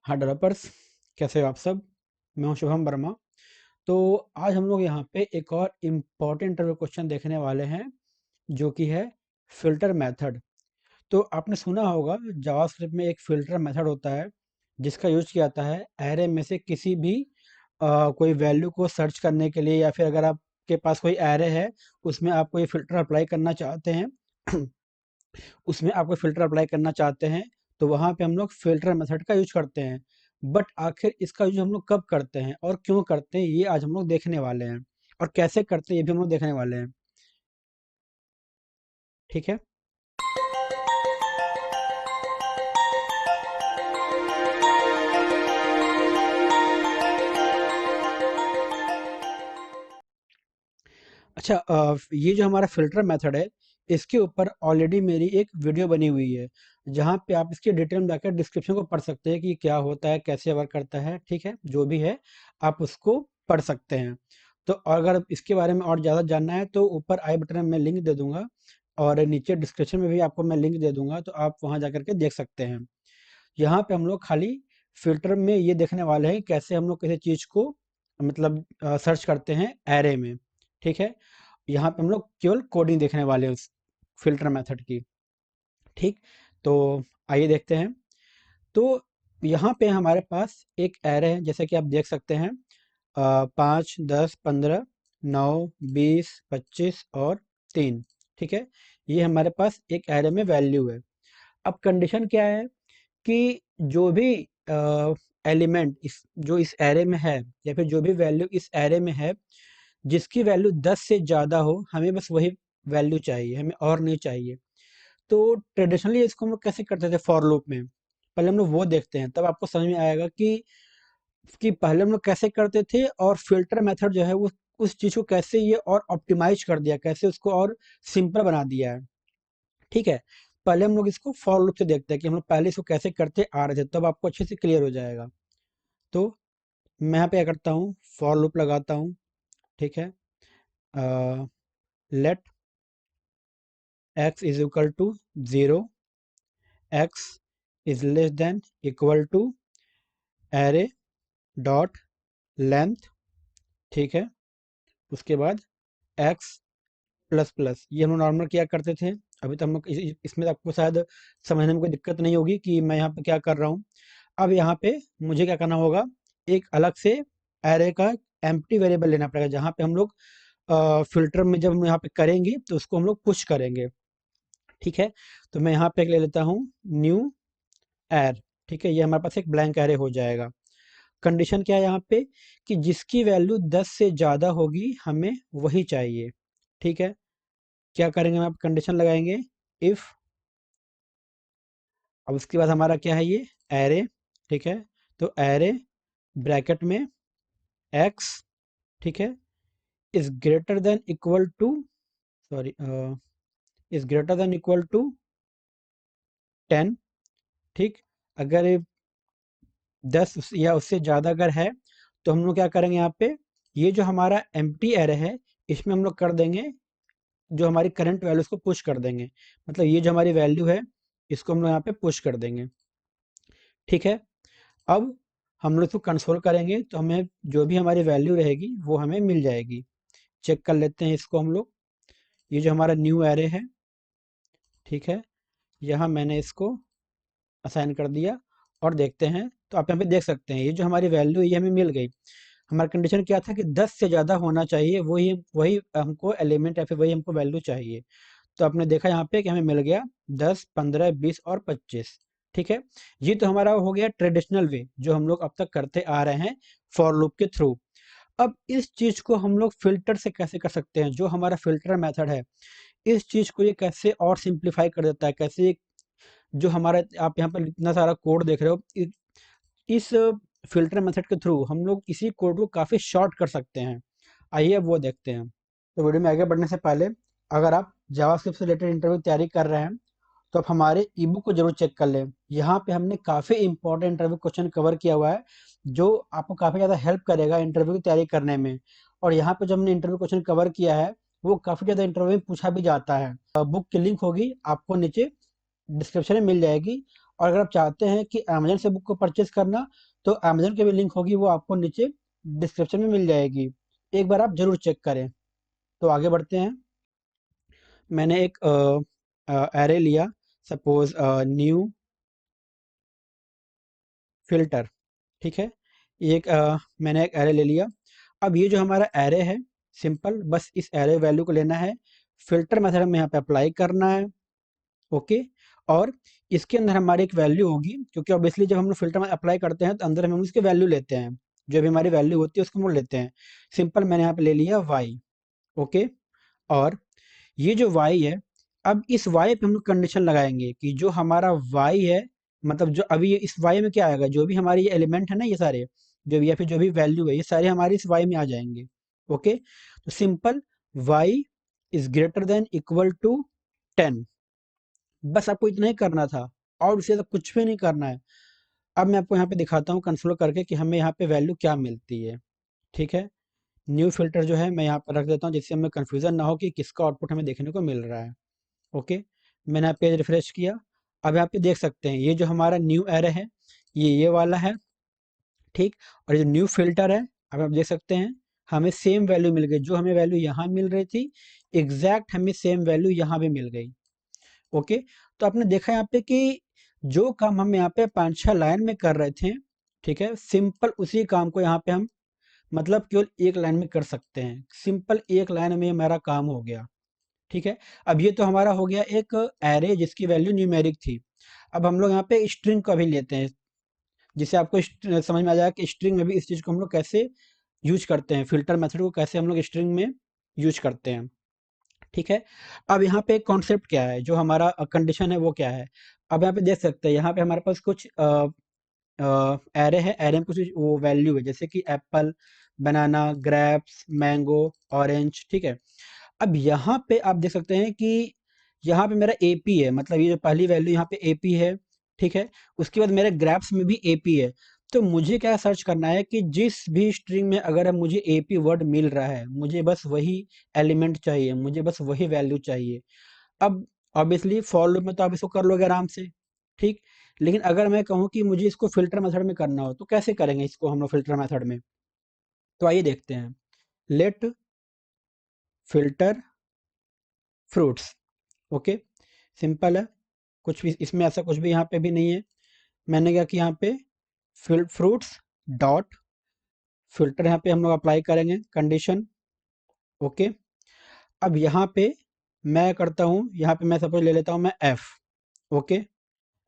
हाँ डेवलपर्स, कैसे हो आप सब। मैं हूं शुभम वर्मा। तो आज हम लोग यहाँ पे एक और इम्पॉर्टेंट इंटरव्यू क्वेश्चन देखने वाले हैं, जो कि है फिल्टर मेथड। तो आपने सुना होगा जावास्क्रिप्ट में एक फिल्टर मेथड होता है, जिसका यूज किया जाता है एरे में से किसी भी कोई वैल्यू को सर्च करने के लिए, या फिर अगर आपके पास कोई एरे है उसमें आप कोई फिल्टर अप्लाई करना चाहते हैं उसमें आप कोई फ़िल्टर अप्लाई करना चाहते हैं, तो वहाँ पे हम लोग फ़िल्टर मेथड का यूज़ करते हैं। बट आखिर इसका यूज़ हम लोग कब करते हैं और क्यों करते हैं, ये आज हम लोग देखने वाले हैं। और कैसे करते हैं, ये भी हम लोग देखने वाले हैं। ठीक है? अच्छा, ये जो हमारा फ़िल्टर मेथड है, इसके ऊपर ऑलरेडी मेरी एक वीडियो बनी हुई है, जहाँ पे आप इसकी डिटेल में जाकर डिस्क्रिप्शन को पढ़ सकते हैं कि क्या होता है, कैसे वर्क करता है, ठीक है? जो भी है, आप उसको पढ़ सकते हैं। तो अगर इसके बारे में और ज़्यादा जानना है तो ऊपर आई बटन में मैं लिंक दे दूँगा, और नीचे डिस्क्रिप्शन में भी आपको मैं लिंक दे दूँगा, तो आप वहाँ जा कर के देख सकते हैं। यहाँ पे हम लोग खाली फ़िल्टर में ये देखने वाले हैं, कैसे हम लोग किसी चीज़ को मतलब सर्च करते हैं एरे में, ठीक है? यहाँ पे हम लोग केवल कोडिंग देखने वाले हैं उस फ़िल्टर मेथड की, ठीक? तो आइए देखते हैं। तो यहाँ पे हमारे पास एक एरे है, जैसे कि आप देख सकते हैं, 5, 10, 15, 9, 20, 25 और 3, ठीक है? ये हमारे पास एक एरे में वैल्यू है। अब कंडीशन क्या है कि जो भी एलिमेंट इस एरे में है, या फिर जो भी वैल्यू इस एरे में है, जिसकी वैल्यू 10 से ज़्यादा हो, हमें बस वही वैल्यू चाहिए, हमें और नहीं चाहिए। तो ट्रेडिशनली इसको हम लोग कैसे करते थे फॉर लूप में, पहले हम लोग वो देखते हैं, तब आपको समझ में आएगा कि पहले हम लोग कैसे करते थे, और फिल्टर मेथड जो है वो उस चीज़ को कैसे ये और ऑप्टिमाइज कर दिया, कैसे उसको और सिंपल बना दिया है। ठीक है? पहले हम लोग इसको फॉर लूप से देखते हैं कि हम लोग पहले इसको कैसे करते आ रहे थे, तब आपको अच्छे से क्लियर हो जाएगा। तो मैं यहाँ पे क्या करता हूँ, फॉर लूप लगाता हूँ, ठीक है? Let x is equal to 0, x is less than equal to array dot length, ठीक है? उसके बाद x प्लस प्लस, ये हम लोग नॉर्मल क्या करते थे। अभी तो हम लोग इसमें तो आपको शायद समझने में कोई दिक्कत नहीं होगी कि मैं यहाँ पे क्या कर रहा हूँ। अब यहाँ पे मुझे क्या करना होगा, एक अलग से एरे का एम्प्टी वेरिएबल लेना पड़ेगा, जहाँ पे हम लोग फिल्टर में जब हम यहाँ पे करेंगे तो उसको हम लोग पुश करेंगे, ठीक है? तो मैं यहाँ पे ले लेता हूँ न्यू एर, ठीक है? ये हमारे पास एक ब्लैंक एरे हो जाएगा। कंडीशन क्या है यहाँ पे, कि जिसकी वैल्यू 10 से ज़्यादा होगी हमें वही चाहिए, ठीक है? क्या करेंगे, हम आप कंडीशन लगाएंगे इफ़, अब उसके बाद हमारा क्या है, ये एरे, ठीक है? तो एरे ब्रैकेट में एक्स, ठीक है, is greater than equal to, sorry, is greater than equal to 10, ठीक? अगर ये 10 या उससे ज़्यादा अगर है, तो हम लोग क्या करेंगे यहाँ पे, ये जो हमारा एम्प्टी एरे है, इसमें हम लोग कर देंगे जो हमारी करंट वैल्यू, उसको पुश कर देंगे। मतलब ये जो हमारी वैल्यू है, इसको हम लोग यहाँ पे पुश कर देंगे, ठीक है? अब हम लोग इसको कंसोल करेंगे तो हमें जो भी हमारी वैल्यू रहेगी वो हमें मिल जाएगी। चेक कर लेते हैं इसको हम लोग। ये जो हमारा न्यू एरे है, ठीक है, यहाँ मैंने इसको असाइन कर दिया, और देखते हैं तो आप यहाँ पे देख सकते हैं ये जो हमारी वैल्यू है ये हमें मिल गई। हमारा कंडीशन क्या था कि 10 से ज़्यादा होना चाहिए, वही वही हमको एलिमेंट या फिर वही हमको वैल्यू चाहिए। तो आपने देखा यहाँ पे कि हमें मिल गया 10, 15, 20 और 25, ठीक है? ये तो हमारा हो गया ट्रेडिशनल वे, जो हम लोग अब तक करते आ रहे हैं फॉर लूप के थ्रू। अब इस चीज़ को हम लोग फ़िल्टर से कैसे कर सकते हैं, जो हमारा फ़िल्टर मेथड है, इस चीज़ को ये कैसे और सिंप्लीफाई कर देता है, कैसे जो हमारा आप यहाँ पर इतना सारा कोड देख रहे हो, इस फ़िल्टर मेथड के थ्रू हम लोग इसी कोड को काफ़ी शॉर्ट कर सकते हैं। आइए अब वो देखते हैं। तो वीडियो में आगे बढ़ने से पहले, अगर आप जावास्क्रिप्ट से रिलेटेड इंटरव्यू की तैयारी कर रहे हैं, तो आप हमारे ई-बुक को ज़रूर चेक कर लें। यहाँ पे हमने काफ़ी इंपॉर्टेंट इंटरव्यू क्वेश्चन कवर किया हुआ है, जो आपको काफ़ी ज़्यादा हेल्प करेगा इंटरव्यू की तैयारी करने में। और यहाँ पे जो हमने इंटरव्यू क्वेश्चन कवर किया है, वो काफ़ी ज़्यादा इंटरव्यू में पूछा भी जाता है। बुक की लिंक होगी, आपको नीचे डिस्क्रिप्शन में मिल जाएगी, और अगर आप चाहते हैं कि अमेजन से बुक को परचेज करना, तो अमेजन की भी लिंक होगी, वो आपको नीचे डिस्क्रिप्शन में मिल जाएगी। एक बार आप जरूर चेक करें। तो आगे बढ़ते हैं। मैंने एक एरे लिया, सपोज न्यू फिल्टर, ठीक है। मैंने एक एरे ले लिया। अब ये जो हमारा एरे है, सिंपल बस इस एरे वैल्यू को लेना है, फिल्टर मेथड में यहाँ पे अप्लाई करना है। ओके। और इसके अंदर हमारी एक वैल्यू होगी, क्योंकि ऑब्वियसली जब हम लोग फिल्टर में अप्लाई करते हैं तो अंदर हम उसकी वैल्यू लेते हैं, जो भी हमारी वैल्यू होती है उसको हम लोग लेते हैं। सिंपल मैंने यहाँ पे ले लिया वाई। ओके। और ये जो y है, अब इस y पे हम लोग कंडीशन लगाएंगे कि जो हमारा y है, मतलब जो अभी इस y में क्या आएगा, जो भी हमारे ये एलिमेंट है ना, ये सारे जो भी या फिर जो भी वैल्यू है, ये सारे हमारे इस y में आ जाएंगे। ओके। तो simple y is greater than equal to 10। बस आपको इतना ही करना था, और उससे तो कुछ भी नहीं करना है। अब मैं आपको यहाँ पे दिखाता हूँ कंसोल करके कि हमें यहाँ पे वैल्यू क्या मिलती है। ठीक है। न्यू फिल्टर जो है मैं यहाँ पर रख देता हूँ, जिससे हमें कंफ्यूजन ना हो कि किसका आउटपुट हमें देखने को मिल रहा है। ओके। मैंने यहाँ पेज रिफ्रेश किया। अब यहाँ पे देख सकते हैं ये जो हमारा न्यू एरे है, ये वाला है, ठीक। और ये जो न्यू फिल्टर है, अब आप देख सकते हैं हमें सेम वैल्यू मिल गई, जो हमें वैल्यू यहाँ मिल रही थी, एग्जैक्ट हमें सेम वैल्यू यहाँ भी मिल गई। ओके। तो आपने देखा यहाँ पे कि जो काम हम यहाँ पे 5-6 लाइन में कर रहे थे, ठीक है, सिंपल उसी काम को यहाँ पे हम मतलब केवल एक लाइन में कर सकते हैं। सिंपल एक लाइन में हमारा काम हो गया। ठीक है। अब ये तो हमारा हो गया एक एरे जिसकी वैल्यू न्यूमेरिक थी। अब हम लोग यहाँ पे स्ट्रिंग का भी लेते हैं, जिससे आपको समझ में आ जाएगा कि स्ट्रिंग में भी इस चीज़ को हम लोग कैसे यूज करते हैं, फिल्टर मेथड को कैसे हम लोग स्ट्रिंग में यूज करते हैं। ठीक है। अब यहाँ पे कॉन्सेप्ट क्या है, जो हमारा कंडीशन है वो क्या है। अब यहाँ पे देख सकते हैं, यहाँ पे हमारे पास कुछ एरे है, एरे में कुछ वो वैल्यू है, जैसे कि एप्पल, बनाना, ग्रेप्स, मैंगो, ऑरेंज। ठीक है। अब यहाँ पे आप देख सकते हैं कि यहाँ पे मेरा एपी है, मतलब ये जो पहली वैल्यू यहाँ पे एपी है, ठीक है। उसके बाद मेरे ग्राफ्स में भी एपी है। तो मुझे क्या सर्च करना है कि जिस भी स्ट्रिंग में अगर मुझे एपी वर्ड मिल रहा है, मुझे बस वही एलिमेंट चाहिए, मुझे बस वही वैल्यू चाहिए। अब ऑब्वियसली फॉर लूप में तो आप इसको कर लोगे आराम से, ठीक। लेकिन अगर मैं कहूँ कि मुझे इसको फिल्टर मेथड में करना हो, तो कैसे करेंगे इसको हम लोग फिल्टर मेथड में। तो आइए देखते हैं। Let filter fruits. Okay. Simple है, कुछ भी इसमें ऐसा कुछ भी यहाँ पे भी नहीं है। मैंने क्या किया, यहाँ पे फ्रूट्स डॉट फिल्टर यहाँ पे हम लोग अप्लाई करेंगे कंडीशन। ओके। अब यहाँ पे मैं करता हूँ, यहाँ पे मैं सपोज ले लेता हूँ मैं एफ। ओके।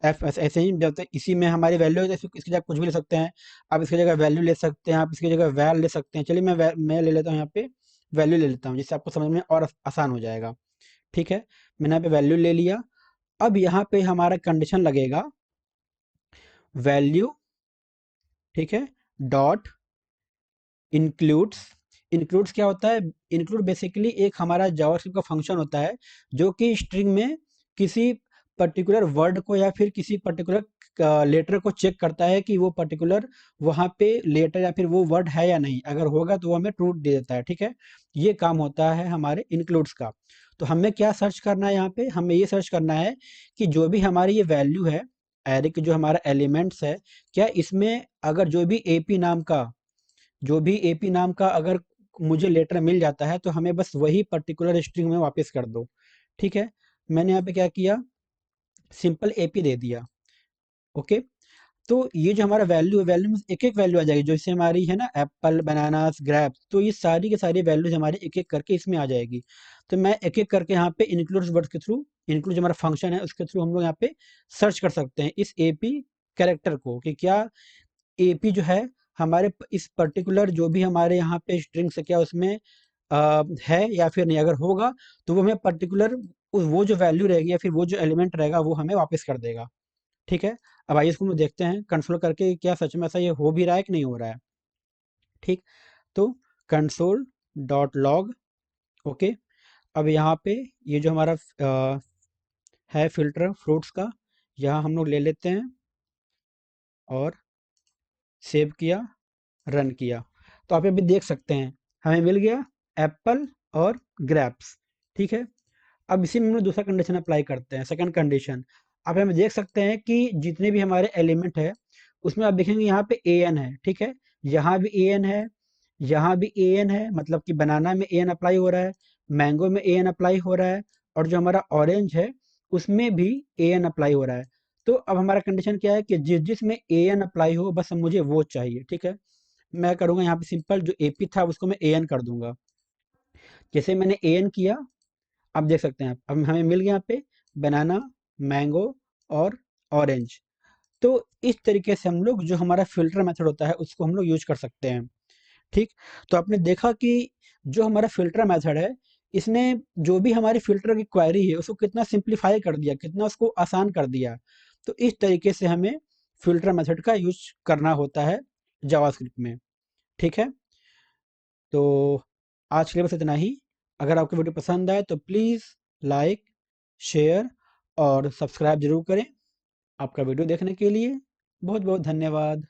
एफ ऐसे ही जब तक इसी में हमारी वैल्यू है, तो इसकी जगह कुछ भी ले सकते हैं। आप इसकी जगह वैल्यू ले सकते हैं, आप इसकी जगह वैल ले सकते हैं। चलिए मैं ले लेता हूँ यहाँ पे वैल्यू ले लेता हूँ, जिससे आपको समझ में और आसान हो जाएगा। ठीक है। मैंने यहाँ पे वैल्यू ले लिया। अब यहाँ पे हमारा कंडीशन लगेगा वैल्यू, ठीक है, डॉट इंक्लूड्स। इंक्लूड्स क्या होता है, इंक्लूड बेसिकली एक हमारा जावास्क्रिप्ट का फंक्शन होता है, जो कि स्ट्रिंग में किसी पर्टिकुलर वर्ड को या फिर किसी पर्टिकुलर लेटर को चेक करता है कि वो पर्टिकुलर वहाँ पे लेटर या फिर वो वर्ड है या नहीं। अगर होगा तो वो हमें ट्रू दे देता है। ठीक है। ये काम होता है हमारे इंक्लूड्स का। तो हमें क्या सर्च करना है, यहाँ पे हमें ये सर्च करना है कि जो भी हमारी ये वैल्यू है, एरे के जो हमारा एलिमेंट्स है, क्या इसमें अगर जो भी एपी नाम का, जो भी एपी नाम का अगर मुझे लेटर मिल जाता है, तो हमें बस वही पर्टिकुलर स्ट्रिंग में वापस कर दो। ठीक है। मैंने यहाँ पे क्या किया, सिंपल एपी दे दिया। ओके। तो ये जो हमारा वैल्यू है, वैल्यू में एक एक वैल्यू आ जाएगी, जो इससे हमारी है ना एप्पल, बनानास, ग्रेप्स, तो ये सारी की सारी वैल्यूज हमारी एक एक करके इसमें आ जाएगी। तो मैं एक एक करके यहाँ पे इंक्लूड वर्ड के थ्रू, इंक्लूड जो हमारा फंक्शन है उसके थ्रू हम लोग यहाँ पे सर्च कर सकते हैं इस एपी कैरेक्टर को, कि क्या एपी जो है हमारे इस पर्टिकुलर जो भी हमारे यहाँ पे स्ट्रिंग्स है, क्या उसमें है या फिर नहीं। अगर होगा तो वो हमें पर्टिकुलर वो जो वैल्यू रहेगी या फिर वो जो एलिमेंट रहेगा वो हमें वापस कर देगा। ठीक है। अब आइए इसको हम लोग देखते हैं कंसोल करके, क्या सच में ऐसा ये हो भी रहा है कि नहीं हो रहा है। ठीक। तो कंसोल डॉट लॉग। ओके। अब यहाँ पे ये जो हमारा है फिल्टर फ्रूट्स का, यहाँ हम लोग ले लेते हैं और सेव किया, रन किया। तो आप अभी देख सकते हैं हमें मिल गया एप्पल और ग्रेप्स। ठीक है। अब इसी में हम लोग दूसरा कंडीशन अप्लाई करते हैं, सेकंड कंडीशन। अब हम देख सकते हैं कि जितने भी हमारे एलिमेंट है उसमें आप देखेंगे यहाँ पे ए एन है, ठीक है, यहाँ भी ए एन है, यहाँ भी ए एन है, मतलब कि बनाना में ए एन अप्लाई हो रहा है, मैंगो में ए एन अप्लाई हो रहा है, और जो हमारा ऑरेंज है उसमें भी ए एन अप्लाई हो रहा है। तो अब हमारा कंडीशन क्या है कि जिस जिस में ए एन अप्लाई हो बस मुझे वो चाहिए, ठीक है। मैं करूँगा यहाँ पे सिंपल, जो ए पी था उसको मैं ए एन कर दूंगा। जैसे मैंने ए एन किया, आप देख सकते हैं अब हमें मिल गया यहाँ पे बनाना, मैंगो और ऑरेंज। तो इस तरीके से हम लोग जो हमारा फ़िल्टर मेथड होता है उसको हम लोग यूज़ कर सकते हैं, ठीक। तो आपने देखा कि जो हमारा फ़िल्टर मेथड है, इसने जो भी हमारी फ़िल्टर की क्वेरी है उसको कितना सिंप्लीफाई कर दिया, कितना उसको आसान कर दिया। तो इस तरीके से हमें फ़िल्टर मेथड का यूज़ करना होता है जावास्क्रिप्ट में, ठीक है। तो आज के लिए बस इतना ही। अगर आपको वीडियो पसंद आए तो प्लीज़ लाइक, शेयर और सब्सक्राइब ज़रूर करें। आपका वीडियो देखने के लिए बहुत बहुत धन्यवाद।